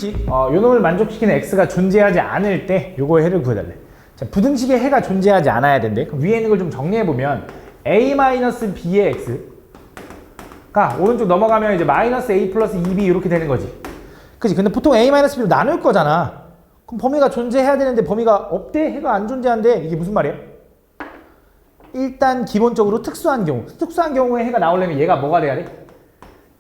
부등식 요 놈을 만족시키는 x가 존재하지 않을 때 요거의 해를 구해달래. 자, 부등식의 해가 존재하지 않아야 된대. 그럼 위에 있는 걸 좀 정리해보면 a-b의 x가 오른쪽 넘어가면 이제 마이너스 a 플러스 2b 이렇게 되는 거지. 그치? 근데 보통 a-b로 나눌 거잖아. 그럼 범위가 존재해야 되는데 범위가 없대? 해가 안 존재한대? 이게 무슨 말이야? 일단 기본적으로 특수한 경우에 해가 나오려면 얘가 뭐가 돼야 돼?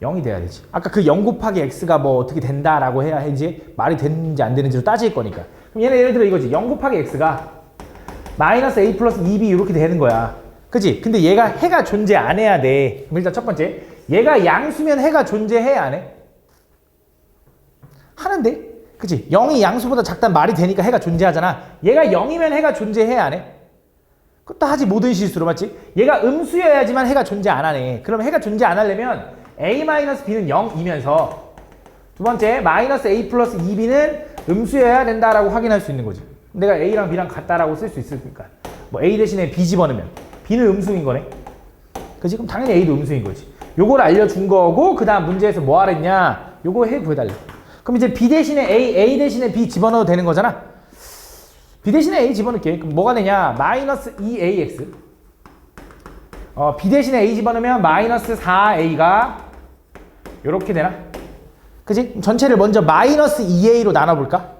0이 돼야 되지. 아까 그 0 곱하기 x가 뭐 어떻게 된다라고 해야 이제 말이 되는지 안 되는지로 따질 거니까. 그럼 얘는 예를 들어 이거지. 0 곱하기 x가 마이너스 a 플러스 2b 이렇게 되는 거야. 그치? 근데 얘가 해가 존재 안 해야 돼. 그럼 일단 첫 번째, 얘가 양수면 해가 존재해 안 해? 하는데? 그치? 0이 양수보다 작다는 말이 되니까 해가 존재하잖아. 얘가 0이면 해가 존재해 안 해? 그것도 하지 모든 실수로, 맞지? 얘가 음수여야지만 해가 존재 안 하네. 그럼 해가 존재 안 하려면 a-b는 0이면서 두 번째 마이너스 a 플러스 2b는 음수여야 된다라고 확인할 수 있는 거지. 내가 a랑 b랑 같다라고 쓸 수 있으니까. 뭐 a 대신에 b 집어넣으면 b는 음수인 거네. 그치? 그럼 당연히 a도 음수인 거지. 요걸 알려준 거고 그 다음 문제에서 뭐 하랬냐? 요거 해 구해달래. 그럼 이제 b 대신에 a 대신에 b 집어넣어도 되는 거잖아. b 대신에 a 집어넣을게. 그럼 뭐가 되냐? 마이너스 2ax b 대신에 a 집어넣으면 마이너스 4a가 요렇게 되나? 그치? 전체를 먼저 마이너스 2a로 나눠볼까?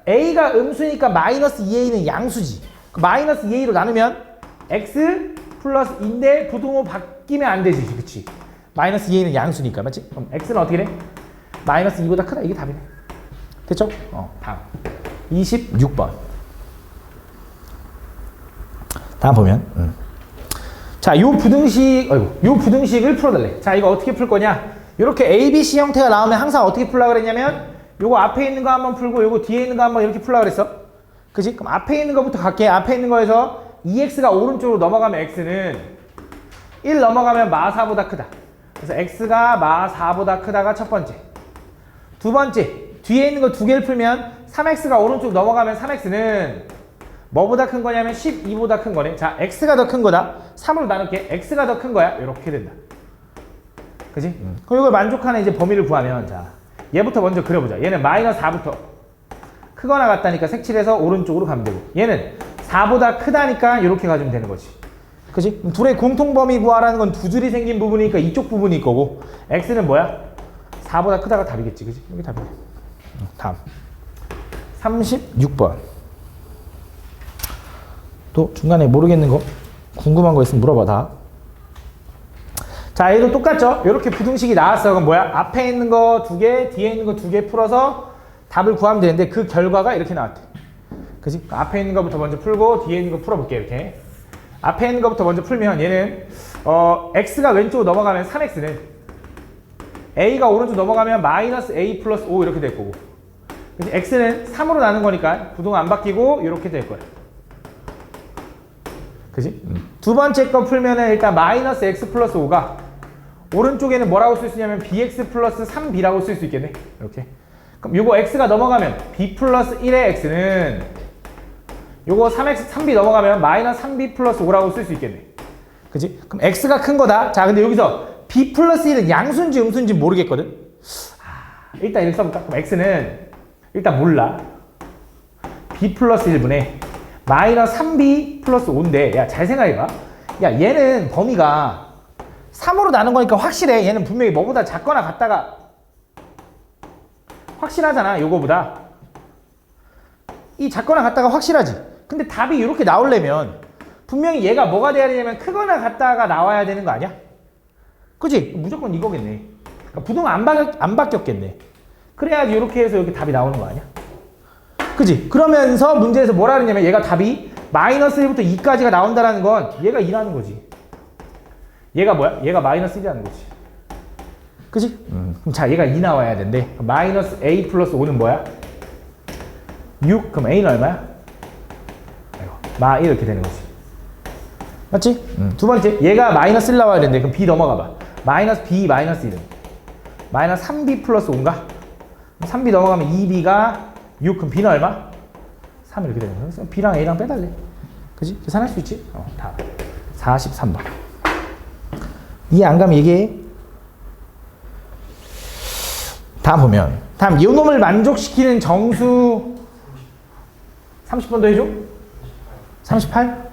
a가 음수니까 마이너스 2a는 양수지. 마이너스 2a로 나누면 x 플러스 2인데 부등호 바뀌면 안 되지. 그치? 마이너스 2a는 양수니까. 맞지? 그럼 x는 어떻게 돼? 마이너스 2보다 크다. 이게 답이네. 됐죠? 다음 26번 다음 보면 자, 요 부등식을 풀어달래. 자, 이거 어떻게 풀 거냐? 이렇게 ABC 형태가 나오면 항상 어떻게 풀라 그랬냐면 요거 앞에 있는 거 한번 풀고 요거 뒤에 있는 거 한번 이렇게 풀라 그랬어. 그치? 그럼 앞에 있는 거부터 갈게. 앞에 있는 거에서 2x가 오른쪽으로 넘어가면 x는 1 넘어가면 마 4보다 크다. 그래서 x가 마 4보다 크다가 첫 번째. 두 번째, 뒤에 있는 거 두 개를 풀면 3x가 오른쪽 넘어가면 3x는 뭐보다 큰 거냐면 12보다 큰 거네. 자, x가 더 큰 거다. 3으로 나눌게. x가 더 큰 거야. 이렇게 된다. 그치? 그럼 이걸 만족하는 이제 범위를 구하면, 자, 얘부터 먼저 그려보자. 얘는 마이너스 4부터 크거나 같다니까 색칠해서 오른쪽으로 가면 되고, 얘는 4보다 크다니까 이렇게 가주면 되는 거지. 그치? 그럼 둘의 공통범위 구하라는 건 두 줄이 생긴 부분이니까 이쪽 부분일 거고, x는 뭐야? 4보다 크다가 답이겠지. 그치? 여기 답이네. 다음 36번 또 중간에 모르겠는 거 궁금한 거 있으면 물어봐. 다. 자, 얘도 똑같죠? 이렇게 부등식이 나왔어. 그럼 뭐야? 앞에 있는 거 두 개, 뒤에 있는 거 두 개 풀어서 답을 구하면 되는데 그 결과가 이렇게 나왔대. 그치? 앞에 있는 거부터 먼저 풀고 뒤에 있는 거 풀어볼게. 이렇게 앞에 있는 거부터 먼저 풀면 얘는 x가 왼쪽으로 넘어가면 3x는 a가 오른쪽 넘어가면 마이너스 a 플러스 5 이렇게 될 거고, 그치? x는 3으로 나눈 거니까 부동 안 바뀌고 이렇게 될 거야. 그치? 두 번째 거 풀면은 일단 마이너스 x 플러스 5가 오른쪽에는 뭐라고 쓸 수 있냐면 bx 플러스 3b라고 쓸 수 있겠네. 이렇게. 그럼 요거 x가 넘어가면 b 플러스 1의 x는 요거 3b 넘어가면 마이너스 3b 플러스 5라고 쓸 수 있겠네. 그치? 그럼 x가 큰 거다. 자, 근데 여기서 b 플러스 1은 양수인지 음수인지 모르겠거든. 일단 이렇게 써볼까? 그럼 x는 일단 몰라. b 플러스 1분의 마이너스 3b 플러스 5인데, 야, 잘 생각해봐. 야, 얘는 범위가 3으로 나눈 거니까 확실해. 얘는 분명히 뭐보다 작거나 같다가 확실하잖아. 요거보다 이 작거나 같다가 확실하지. 근데 답이 이렇게 나오려면 분명히 얘가 뭐가 돼야 되냐면 크거나 같다가 나와야 되는 거 아니야? 그치? 무조건 이거겠네. 그러니까 부동 안 바뀌었겠네. 그래야지 이렇게 해서 이렇게 답이 나오는 거 아니야? 그치? 그러면서 문제에서 뭐라 그러냐면 얘가 답이 마이너스 1부터 2까지가 나온다는 건 얘가 2라는 거지. 얘가 뭐야? 얘가 마이너스 1이라는 거지. 그치? 그럼 자, 얘가 2 나와야 된대. 마이너스 a 플러스 5는 뭐야? 6. 그럼 a는 얼마야? 마 1 이렇게 되는 거지. 맞지? 두 번째, 얘가 마이너스 1 나와야 되는데 그럼 b 넘어가 봐. 마이너스 b 마이너스 1은 마이너스 3b 플러스 5인가? 3b 넘어가면 2b가 6. 그럼 b는 얼마? 3 이렇게 되는 거야. 그래서 b랑 a랑 빼달래. 그치? 계산할 수 있지? 다음 43번. 이해 안 가면 얘기해. 다음 보면 다음 요놈을 만족시키는 정수 30번 더 해줘? 38?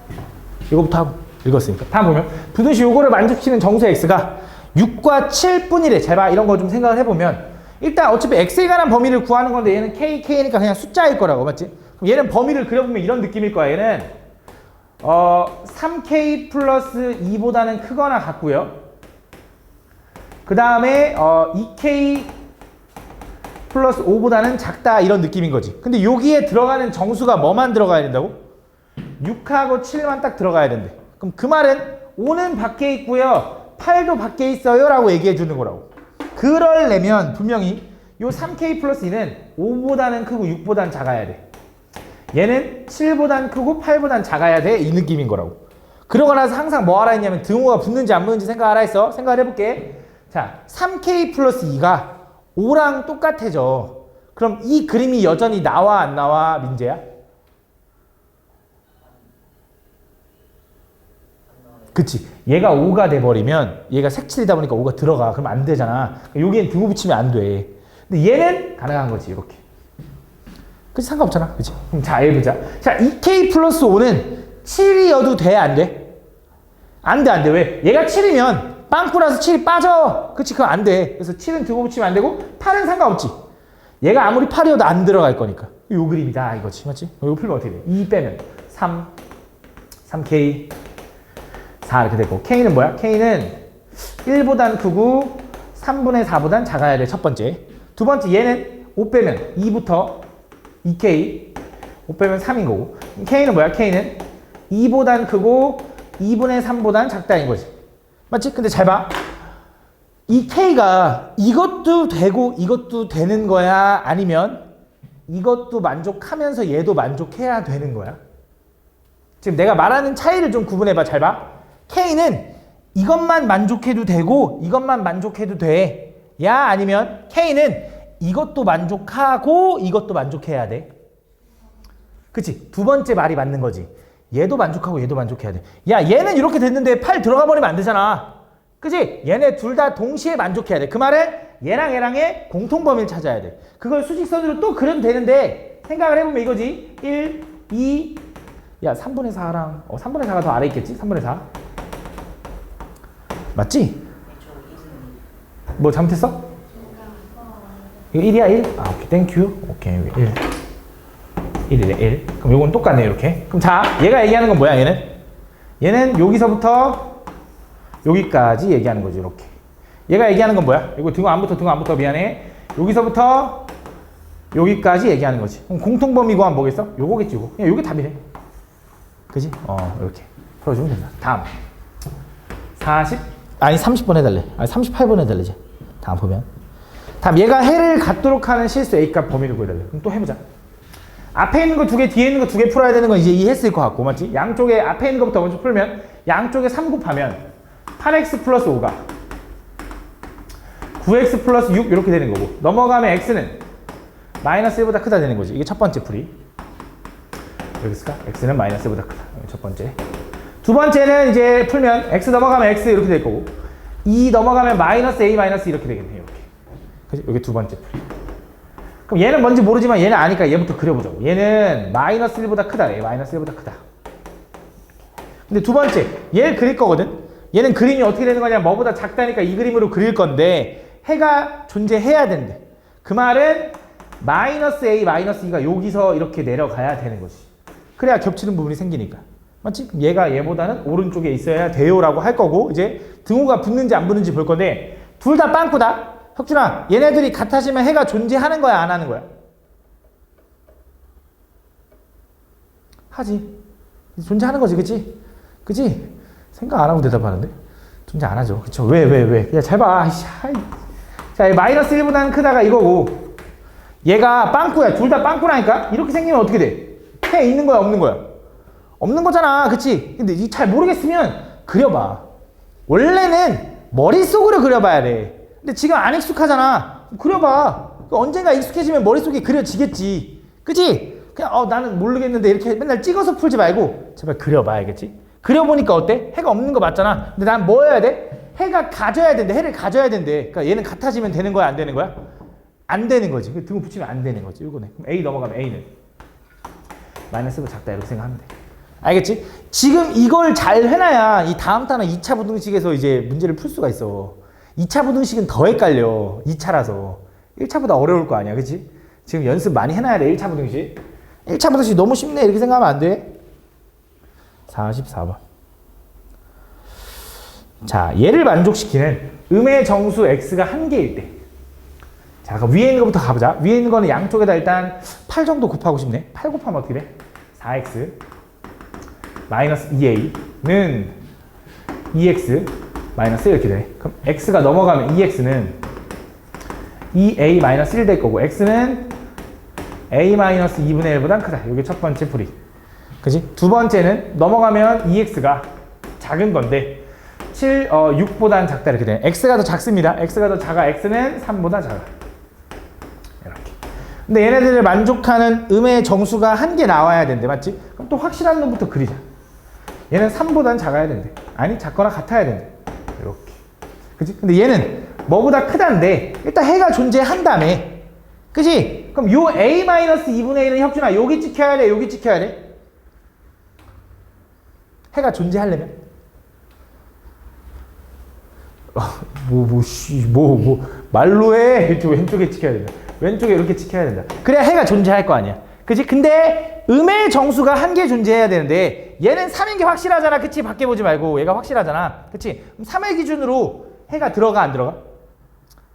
이거부터 하고 읽었으니까. 다음 보면 부등식 요거를 만족시키는 정수 x가 6과 7뿐이래. 잘 봐. 이런 거 좀 생각을 해보면 일단 어차피 x에 관한 범위를 구하는 건데 얘는 k니까 그냥 숫자일 거라고. 맞지? 그럼 얘는 범위를 그려보면 이런 느낌일 거야. 얘는 3k 플러스 2보다는 크거나 같고요. 그 다음에 2k 플러스 5보다는 작다 이런 느낌인 거지. 근데 여기에 들어가는 정수가 뭐만 들어가야 된다고? 6하고 7만 딱 들어가야 된대. 그럼 그 말은 5는 밖에 있고요. 8도 밖에 있어요 라고 얘기해 주는 거라고. 그러려면 분명히 요 3k 플러스 2는 5보다는 크고 6보다는 작아야 돼. 얘는 7보단 크고 8보단 작아야 돼. 이 느낌인 거라고. 그러고 나서 항상 뭐 하라 했냐면 등호가 붙는지 안 붙는지 생각하라 했어. 생각을 해볼게. 자, 3k 플러스 2가 5랑 똑같아져. 그럼 이 그림이 여전히 나와 안 나와 민재야? 그치. 얘가 5가 돼버리면 얘가 색칠이다 보니까 5가 들어가. 그럼 안 되잖아. 여기엔 등호 붙이면 안 돼. 근데 얘는 가능한 거지. 이렇게. 그치? 상관없잖아. 그치? 그럼 자, 해보자. 자, 2k 플러스 5는 7이어도 돼? 안 돼? 안 돼, 안 돼. 왜? 얘가 7이면 빵꾸라서 7이 빠져. 그치? 그거 안 돼. 그래서 7은 등호 붙이면 안 되고 8은 상관없지. 얘가 아무리 8이어도 안 들어갈 거니까. 요 그림이다 이거지. 맞지? 이거 풀면 어떻게 돼? 2 빼면 3k 4 이렇게 되고 k는 뭐야? k는 1보단 크고 3분의 4보단 작아야 돼. 첫 번째. 두 번째 얘는 5 빼면 2부터 2k 5 빼면 3인 거고 k는 뭐야? k는 2보단 크고 2분의 3보단 작다인 거지. 맞지? 근데 잘 봐. 이 k가 이것도 되고 이것도 되는 거야? 아니면 이것도 만족하면서 얘도 만족해야 되는 거야? 지금 내가 말하는 차이를 좀 구분해봐. 잘 봐. k는 이것만 만족해도 되고 이것만 만족해도 돼. 야 아니면 k는 이것도 만족하고 이것도 만족해야 돼. 그치? 두 번째 말이 맞는 거지. 얘도 만족하고 얘도 만족해야 돼. 야 얘는 이렇게 됐는데 8 들어가 버리면 안 되잖아. 그치? 얘네 둘 다 동시에 만족해야 돼. 그 말은 얘랑 얘랑의 공통범위를 찾아야 돼. 그걸 수직선으로 또 그려도 되는데 생각을 해보면 이거지. 1, 2, 야 3분의 4랑 3분의 4가 더 아래 있겠지? 3분의 4 맞지? 뭐 잘못했어? 이거 1이야 1? 아 오케이 땡큐. 오케이 1 1이래 1. 그럼 요건 똑같네 이렇게. 그럼 자 얘가 얘기하는 건 뭐야 얘는 여기서부터 여기까지 얘기하는 거지 이렇게. 얘가 얘기하는 건 뭐야? 이거 등호 안 붙어 미안해. 여기서부터 여기까지 얘기하는 거지. 그럼 공통범위 구하면 뭐겠어? 요거겠지 요거. 그냥 요게 답이네. 그지? 이렇게 풀어주면 된다. 다음 30번 해달래. 아니 38번 해달래 이제. 다음 보면 다음 얘가 해를 갖도록 하는 실수 A값 범위를 구해달래. 그럼 또 해보자. 앞에 있는 거 2개 뒤에 있는 거 2개 풀어야 되는 건 이제 이해했을 것 같고 맞지? 양쪽에 앞에 있는 것부터 먼저 풀면 양쪽에 3 곱하면 8x 플러스 5가 9x 플러스 6 이렇게 되는 거고 넘어가면 x는 마이너스 1보다 크다 되는 거지. 이게 첫 번째 풀이. 여기 있을까? x는 마이너스 1보다 크다. 첫 번째. 두 번째는 이제 풀면 x 넘어가면 x 이렇게 될 거고 2 넘어가면 마이너스 a 마이너스 이렇게 되겠네. 이렇게. 그치? 여기 두 번째 풀이. 그럼 얘는 뭔지 모르지만 얘는 아니까 얘부터 그려보자고. 얘는 마이너스 1보다 크다. 얘 마이너스 1보다 크다. 근데 두 번째 얘를 그릴 거거든. 얘는 그림이 어떻게 되는 거냐? 뭐보다 작다니까 이 그림으로 그릴 건데 해가 존재해야 된대. 그 말은 마이너스 a 마이너스 2가 여기서 이렇게 내려가야 되는 거지. 그래야 겹치는 부분이 생기니까. 맞지? 그럼 얘가 얘보다는 오른쪽에 있어야 돼요라고 할 거고 이제 등호가 붙는지 안 붙는지 볼 건데 둘 다 빵꾸다. 혁준아 얘네들이 같아지면 해가 존재하는 거야 안 하는 거야? 하지. 존재하는 거지 그치? 그치? 생각 안 하고 대답하는데? 존재 안 하죠. 그쵸? 왜? 야, 잘 봐. 자, 마이너스 1보다는 크다가 이거고 얘가 빵꾸야. 둘 다 빵꾸라니까? 이렇게 생기면 어떻게 돼? 해 있는 거야 없는 거야? 없는 거잖아. 그치? 근데 잘 모르겠으면 그려봐. 원래는 머릿속으로 그려봐야 돼. 근데 지금 안 익숙하잖아. 그려봐. 언젠가 익숙해지면 머릿속에 그려지겠지. 그치? 그냥 나는 모르겠는데 이렇게 맨날 찍어서 풀지 말고 제발 그려봐. 알겠지? 그려보니까 어때? 해가 없는 거 맞잖아. 근데 난 뭐 해야 돼? 해가 가져야 된대. 해를 가져야 된대. 그러니까 얘는 같아지면 되는 거야 안 되는 거야? 안 되는 거지. 등호 붙이면 안 되는 거지. 이거네. 그럼 A 넘어가면 A는 마이너스가 작다 이렇게 생각하면 돼. 알겠지? 지금 이걸 잘 해놔야 이 다음 단어 2차 부등식에서 이제 문제를 풀 수가 있어. 2차 부등식은 더 헷갈려. 2차라서. 1차보다 어려울 거 아니야. 그치? 지금 연습 많이 해놔야 돼. 1차 부등식. 1차 부등식 너무 쉽네. 이렇게 생각하면 안 돼. 44번. 자, 얘를 만족시키는 음의 정수 x가 한 개일 때. 자, 그럼 위에 있는 것부터 가보자. 위에 있는 거는 양쪽에다 일단 8 정도 곱하고 싶네. 8 곱하면 어떻게 돼? 4x 마이너스 2a는 2x 마이너스 이렇게 되네. 그럼 x가 넘어가면 2x는 2a 마이너스 1 될 거고 x는 a 마이너스 2분의 1보단 크다. 이게 첫 번째 풀이. 그지? 두 번째는 넘어가면 2x가 작은 건데 6보단 작다 이렇게 되네. x가 더 작습니다. x가 더 작아. x는 3보다 작아. 이렇게. 근데 얘네들을 만족하는 음의 정수가 한 개 나와야 된대. 맞지? 그럼 또 확실한 놈부터 그리자. 얘는 3보단 작아야 된대. 아니 작거나 같아야 된대. 이렇게. 그치? 근데 얘는 뭐보다 크다인데 일단 해가 존재한다며. 그치? 그럼 요 a-2분의 1은 혁준아 여기 찍혀야 돼? 여기 찍혀야 돼? 해가 존재하려면? 말로 해. 왼쪽에 찍혀야 된다. 왼쪽에 이렇게 찍혀야 된다. 그래야 해가 존재할 거 아니야. 그치? 근데 음의 정수가 한 개 존재해야 되는데 얘는 3인 게 확실하잖아. 그치? 밖에 보지 말고 얘가 확실하잖아. 그치? 그럼 3의 기준으로 해가 들어가 안 들어가?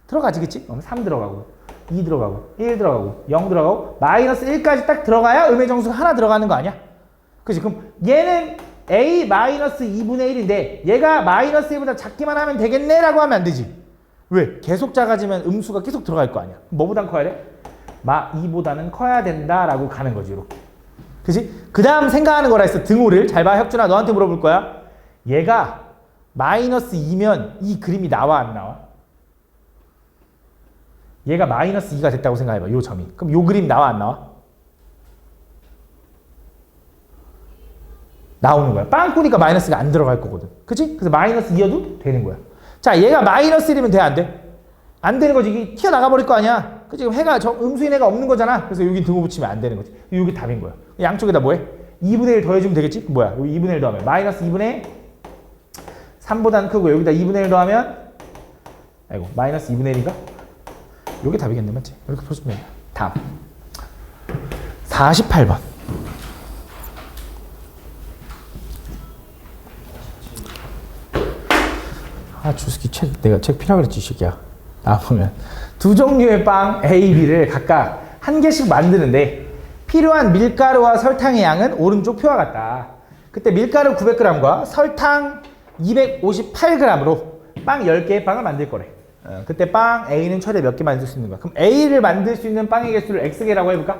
들어가지. 그치? 그럼 3 들어가고 2 들어가고 1 들어가고 0 들어가고 마이너스 1까지 딱 들어가야 음의 정수가 하나 들어가는 거 아니야? 그치? 그럼 얘는 a-2분의 1인데 얘가 마이너스 1보다 작기만 하면 되겠네 라고 하면 안 되지. 왜? 계속 작아지면 음수가 계속 들어갈 거 아니야. 뭐보단 커야 돼? 2보다는 커야 된다라고 가는 거지. 이렇게. 그치? 그 다음 생각하는 거라 했어. 등호를. 잘 봐. 혁준아 너한테 물어볼 거야. 얘가 마이너스 2면 이 그림이 나와 안 나와? 얘가 마이너스 2가 됐다고 생각해봐. 요 점이. 그럼 요 그림 나와 안 나와? 나오는 거야. 빵꾸니까 마이너스가 안 들어갈 거거든. 그치? 그래서 마이너스 2여도 되는 거야. 자, 얘가 마이너스 1이면 돼? 안 돼? 안 되는 거지. 이게 튀어나가 버릴 거 아니야. 그치? 그럼 해가 음수인 해가 없는 거잖아. 그래서 여기 등호 붙이면 안 되는 거지. 여기 답인 거야. 양쪽에다 뭐해? 2분의 1 더해주면 되겠지? 뭐야? 여기 2분의 1 더하면 마이너스 2분의 3보다는 크고 여기다 2분의 1 더하면 아이고 마이너스 2분의 1인가? 요게 답이겠네. 맞지? 이렇게 풀어주면 돼. 다음 48번. 주스키 내가 책 필요하고 그랬지, 이 새끼야. 보면 두 종류의 빵 A, B를 각각 한 개씩 만드는데 필요한 밀가루와 설탕의 양은 오른쪽 표와 같다. 그때 밀가루 900g과 설탕 258g으로 빵 10개의 빵을 만들 거래. 그때 빵 A는 최대 몇 개 만들 수 있는 거야. 그럼 A를 만들 수 있는 빵의 개수를 X개라고 해볼까?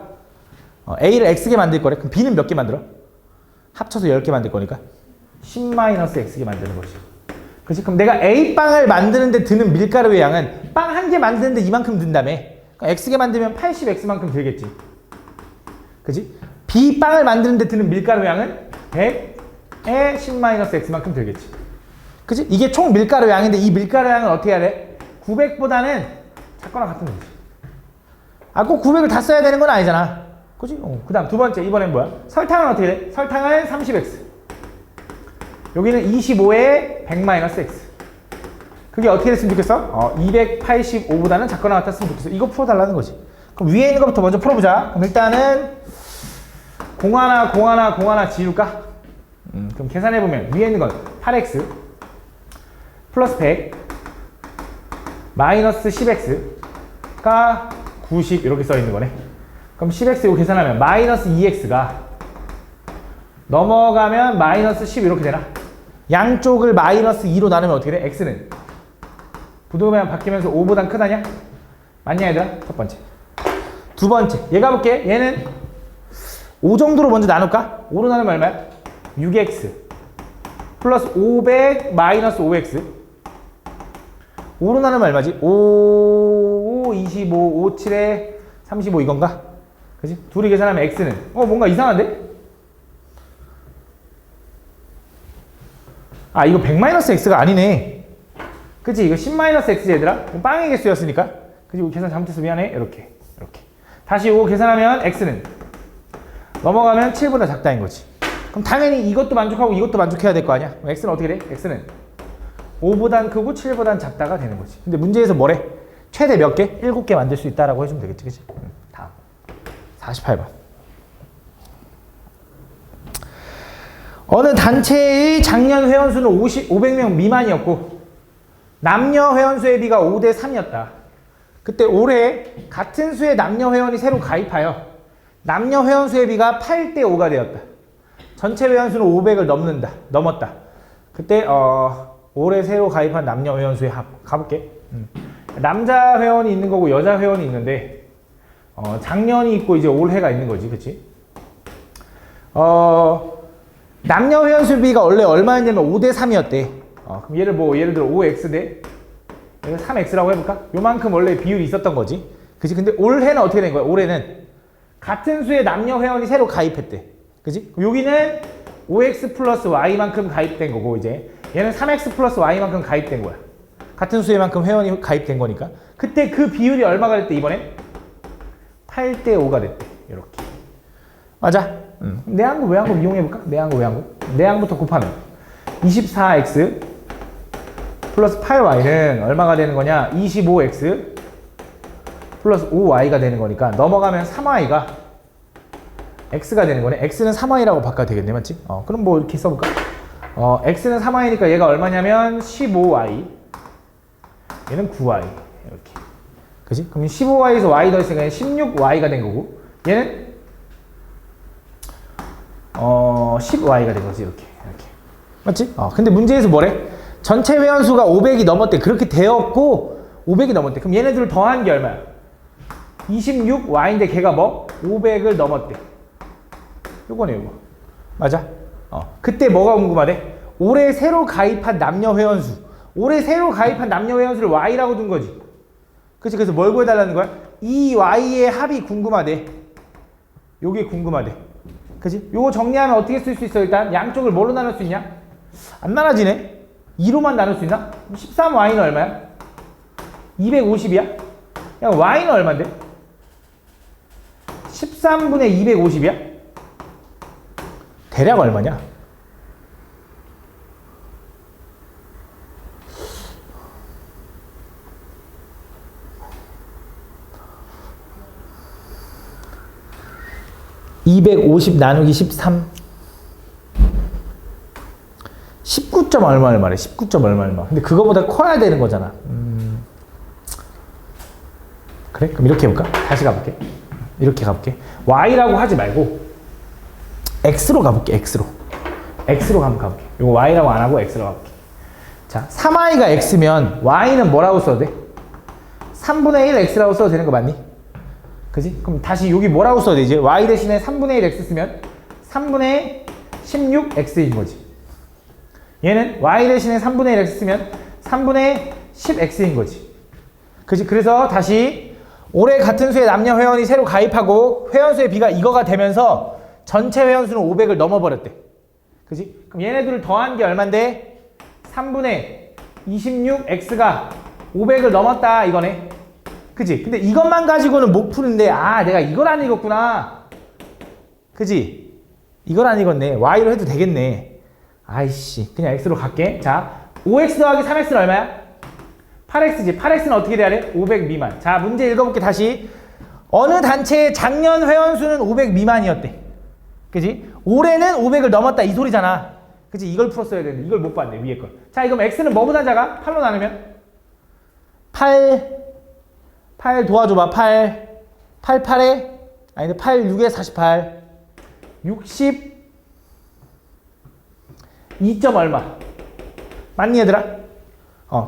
A를 X개 만들 거래. 그럼 B는 몇 개 만들어? 합쳐서 10개 만들 거니까 10-X개 만드는 거지. 그치? 그럼 내가 A빵을 만드는데 드는 밀가루의 양은 빵 한 개 만드는데 이만큼 든다며. X개 만들면 80X만큼 들겠지. 그치? B빵을 만드는데 드는 밀가루 양은 100에 10-X만큼 들겠지. 그치? 이게 총 밀가루 양인데 이 밀가루 양은 어떻게 해야 돼? 900보다는 작거나 같은 거지. 꼭 900을 다 써야 되는 건 아니잖아. 그치? 그 다음 두 번째, 이번엔 뭐야? 설탕은 어떻게 돼? 설탕은 30X. 여기는 25에 100-X. 그게 어떻게 됐으면 좋겠어? 285보다는 작거나 같았으면 좋겠어. 이거 풀어달라는 거지. 그럼 위에 있는 것부터 먼저 풀어보자. 그럼 일단은 공하나 지울까? 그럼 계산해보면 위에 있는 건 8X 플러스 100 마이너스 10X가 90 이렇게 써있는 거네. 그럼 10X 이거 계산하면 마이너스 2X가 넘어가면 마이너스 10 이렇게 되나? 양쪽을 마이너스 2로 나누면 어떻게 돼? X는 부등호면 바뀌면서 5보단 크다냐? 맞냐 얘들아? 첫 번째. 두 번째 얘가 볼게. 얘는 5 정도로 먼저 나눌까? 5로 나누면 얼마야? 6X 플러스 500 마이너스 5X 5로 나누면 얼마지? 5, 25, 5, 7에 35 이건가? 그치? 둘이 계산하면 X는 뭔가 이상한데? 이거 100-X가 아니네. 그치? 이거 10-X 얘들아? 빵의 개수였으니까 그지? 이거 계산 잘못해서 미안해. 이렇게. 다시 이거 계산하면 x는 넘어가면 7보다 작다인 거지. 그럼 당연히 이것도 만족하고 이것도 만족해야 될 거 아니야? 그럼 x는 어떻게 돼? x는 5보단 크고 7보단 작다가 되는 거지. 근데 문제에서 뭐래? 최대 몇 개? 7개 만들 수 있다라고 해주면 되겠지, 그치? 다음 48번. 어느 단체의 작년 회원수는 500명 미만이었고 남녀 회원 수의 비가 5대 3이었다. 그때 올해 같은 수의 남녀 회원이 새로 가입하여 남녀 회원 수의 비가 8대 5가 되었다. 전체 회원 수는 500을 넘었다. 그때 올해 새로 가입한 남녀 회원 수의 합 가볼게. 남자 회원이 있는 거고 여자 회원이 있는데 작년이 있고 이제 올해가 있는 거지, 그치? 남녀 회원 수비가 원래 얼마였냐면 5대 3이었대. 그럼 예를 들어 5x 대 3x라고 해볼까? 요만큼 원래 비율이 있었던 거지. 그치? 근데 올해는 어떻게 된 거야? 올해는 같은 수의 남녀 회원이 새로 가입했대. 그치? 여기는 5x 플러스 y만큼 가입된 거고, 이제 얘는 3x 플러스 y만큼 가입된 거야. 같은 수의 만큼 회원이 가입된 거니까. 그때 그 비율이 얼마가 됐대, 이번엔? 8대 5가 됐대. 이렇게. 맞아. 내항구, 외항구 이용해볼까? 내항구, 외항구. 내항부터 곱하면 24x 플러스 8y는 얼마가 되는 거냐? 25x 플러스 5y가 되는 거니까 넘어가면 3y가 x가 되는 거네. x는 3y라고 바꿔도 되겠네, 맞지? 그럼 뭐 이렇게 써볼까? x는 3y니까 얘가 얼마냐면 15y, 얘는 9y 이렇게. 그치? 그럼 15y에서 y 더했으니까 16y가 된 거고, 얘는 10y가 된 거지, 이렇게. 맞지? 근데 문제에서 뭐래? 전체 회원 수가 500이 넘었대. 그렇게 되었고 500이 넘었대. 그럼 얘네들을 더한 게 얼마야? 26y인데 걔가 뭐? 500을 넘었대. 요거네, 요거. 맞아? 그때 뭐가 궁금하대? 올해 새로 가입한 남녀 회원 수. 올해 새로 가입한 남녀 회원 수를 y라고 둔 거지. 그치? 그래서 뭘 구해달라는 거야? 이 y의 합이 궁금하대. 요게 궁금하대. 그치? 요거 정리하면 어떻게 쓸 수 있어? 일단 양쪽을 뭘로 나눌 수 있냐? 안 나눠지네? 2로만 나눌 수 있나? 13y는 얼마야? 250이야? 야, y는 얼만데? 13분의 250이야? 대략 얼마냐? (250) 나누기 13 19점 얼마를 말해. 19점 얼마를 말해. 근데 그거보다 커야 되는 거잖아. 그래? 그럼 이렇게 해볼까? 다시 가볼게. 이렇게 가볼게. y라고 하지 말고 x로 가볼게. x로 한번 가볼게. 이거 y라고 안 하고 x로 가볼게. 자, 3y가 x면 y는 뭐라고 써도 돼? 3분의 1 x라고 써도 되는 거 맞니? 그지? 그럼 다시 여기 뭐라고 써야 되지? y 대신에 3분의 1 x 쓰면 3분의 16 x인 거지. 얘는 y 대신에 3분의 1 x 쓰면 3분의 10 x인 거지. 그지? 그래서 다시 올해 같은 수의 남녀 회원이 새로 가입하고 회원수의 비가 이거가 되면서 전체 회원수는 500을 넘어버렸대. 그지? 그럼 얘네들을 더한 게 얼만데? 3분의 26x가 500을 넘었다 이거네. 그지? 근데 이것만 가지고는 못 푸는데, 내가 이걸 안 읽었구나. 그지? 이걸 안 읽었네. y로 해도 되겠네. 아이씨, 그냥 x로 갈게. 자, 5x 더하기 3x는 얼마야? 8x지. 8x는 어떻게 돼야 돼? 500 미만. 자, 문제 읽어볼게, 다시. 어느 단체의 작년 회원수는 500 미만이었대. 그지? 올해는 500을 넘었다 이 소리잖아. 그지? 이걸 풀었어야 되는데 이걸 못 봤네, 위에 걸. 자, 이거 x는 뭐보다 작아? 8로 나누면? 8 도와줘봐. 8에 아니 8 6에 48 60 2점 얼마 맞니 얘들아?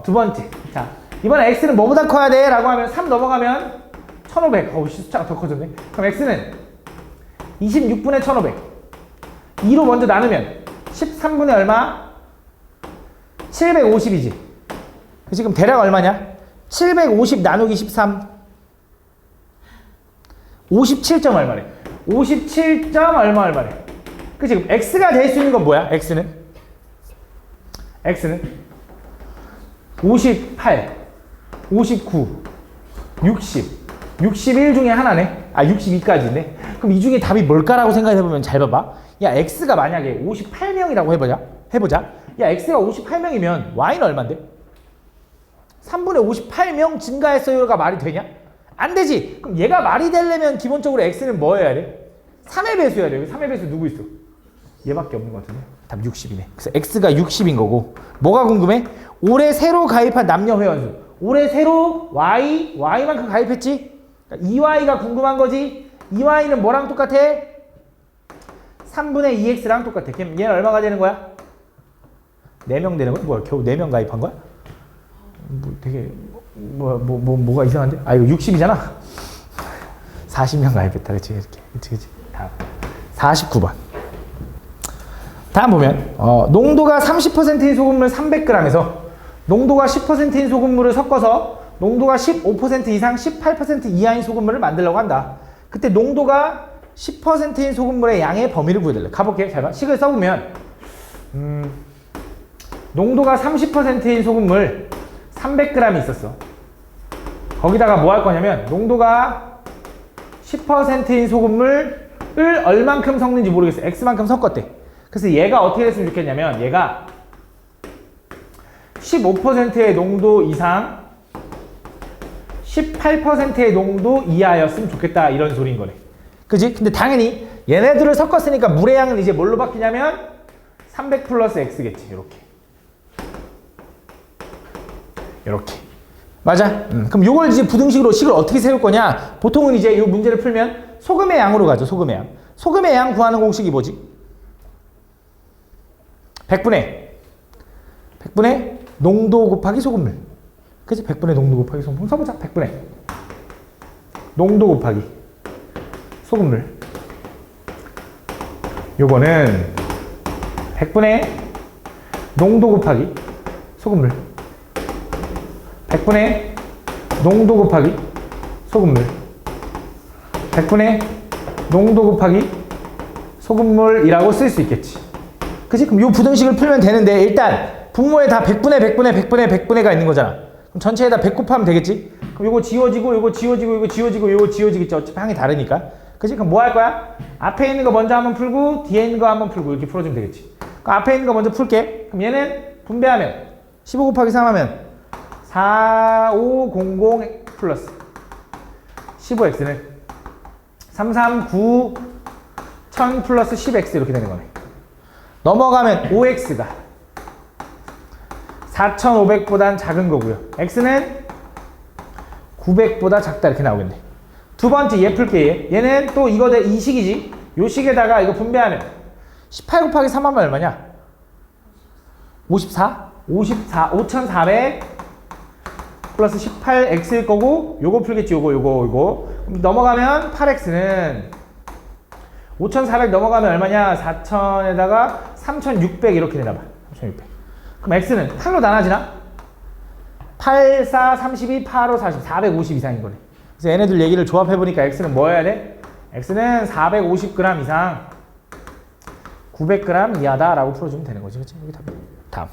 두 번째. 자, 이번에 x는 뭐보다 커야 돼? 라고 하면 3 넘어가면 1500. 숫자가 더 커졌네. 그럼 x는 26분의 1500 2로 먼저 나누면 13분의 얼마? 750이지. 지금 대략 얼마냐? 750 나누기 13 57점 얼마래? 57점 얼마래? 그치? 그럼 x가 될 수 있는 건 뭐야? x는 58 59 61 중에 하나네. 아, 62까지네. 그럼 이 중에 답이 뭘까라고 생각해보면 잘 봐봐. 야, x가 만약에 58명이라고 해보자. 야, x가 58명이면 y는 얼만데? 3분의 58명 증가했어요가 말이 되냐? 안 되지. 그럼 얘가 말이 되려면 기본적으로 x는 뭐 해야 돼? 3의 배수여야 돼. 3의 배수 누구 있어? 얘밖에 없는 것 같은데. 답 60이네. 그래서 x가 60인 거고. 뭐가 궁금해? 올해 새로 가입한 남녀 회원수. 올해 새로 y만큼 가입했지? 그러니까 2y가 궁금한 거지. 2y는 뭐랑 똑같아? 3분의 2x랑 똑같아. 그럼 얘는 얼마가 되는 거야? 4명 되는 거야? 뭐야? 겨우 4명 가입한 거야? 뭐 되게 뭐가 이상한데? 아, 이거 60이잖아. 40명 가입했다. 그치? 이렇게. 그치. 다음. 49번. 다음 보면 농도가 30%인 소금물 300g에서 농도가 10%인 소금물을 섞어서 농도가 15% 이상 18% 이하인 소금물을 만들려고 한다. 그때 농도가 10%인 소금물의 양의 범위를 구해달래. 가볼게. 잘 봐. 식을 써보면 농도가 30%인 소금물 300g이 있었어. 거기다가 뭐 할 거냐면 농도가 10%인 소금물을 얼만큼 섞는지 모르겠어. X만큼 섞었대. 그래서 얘가 어떻게 됐으면 좋겠냐면 얘가 15%의 농도 이상 18%의 농도 이하였으면 좋겠다, 이런 소리인 거네. 그지? 근데 당연히 얘네들을 섞었으니까 물의 양은 이제 뭘로 바뀌냐면 300 플러스 x겠지. 이렇게 맞아? 그럼 요걸 이제 부등식으로 식을 어떻게 세울 거냐? 보통은 이제 이 문제를 풀면 소금의 양으로 가죠. 소금의 양. 소금의 양 구하는 공식이 뭐지? 100분의 농도 곱하기 소금물. 그치? 100분의 농도 곱하기 소금물. 써보자. 100분의 농도 곱하기 소금물. 요거는 100분의 농도 곱하기 소금물. 100분의 농도 곱하기 소금물. 100분의 농도 곱하기 소금물이라고 쓸 수 있겠지. 그치? 그럼 요 부등식을 풀면 되는데 일단 분모에 다 100분의 가 있는 거잖아. 그럼 전체에다 100 곱하면 되겠지? 그럼 요거 지워지고 요거 지워지고 요거 지워지고 요거 지워지겠지. 어차피 항이 다르니까. 그치? 그럼 뭐 할 거야? 앞에 있는 거 먼저 한번 풀고 뒤에 있는 거 한번 풀고 이렇게 풀어주면 되겠지. 그럼 앞에 있는 거 먼저 풀게. 그럼 얘는 분배하면 15 곱하기 3 하면 4500 플러스 15x는 339 1000 플러스 10x 이렇게 되는 거네. 넘어가면 5x가 4500보단 작은 거고요. x는 900보다 작다 이렇게 나오겠네. 두 번째 얘 풀게. 얘는 또 이거 이 식이지. 요 식에다가 이거 분배하면 18 곱하기 3 하면 얼마냐? 5400 플러스 18x일 거고 요거 풀겠지. 요거 넘어가면 8x는 5400 넘어가면 얼마냐? 4000에다가 3600 이렇게 되나봐. 3600. 그럼 x는 항로 나눠지나? 8, 4, 32, 8, 5, 40, 450 이상인 거네. 그래서 얘네들 얘기를 조합해보니까 x는 뭐 해야 돼? x는 450g 이상 900g 이하다 라고 풀어주면 되는 거지. 그치? 여기 답. 다음.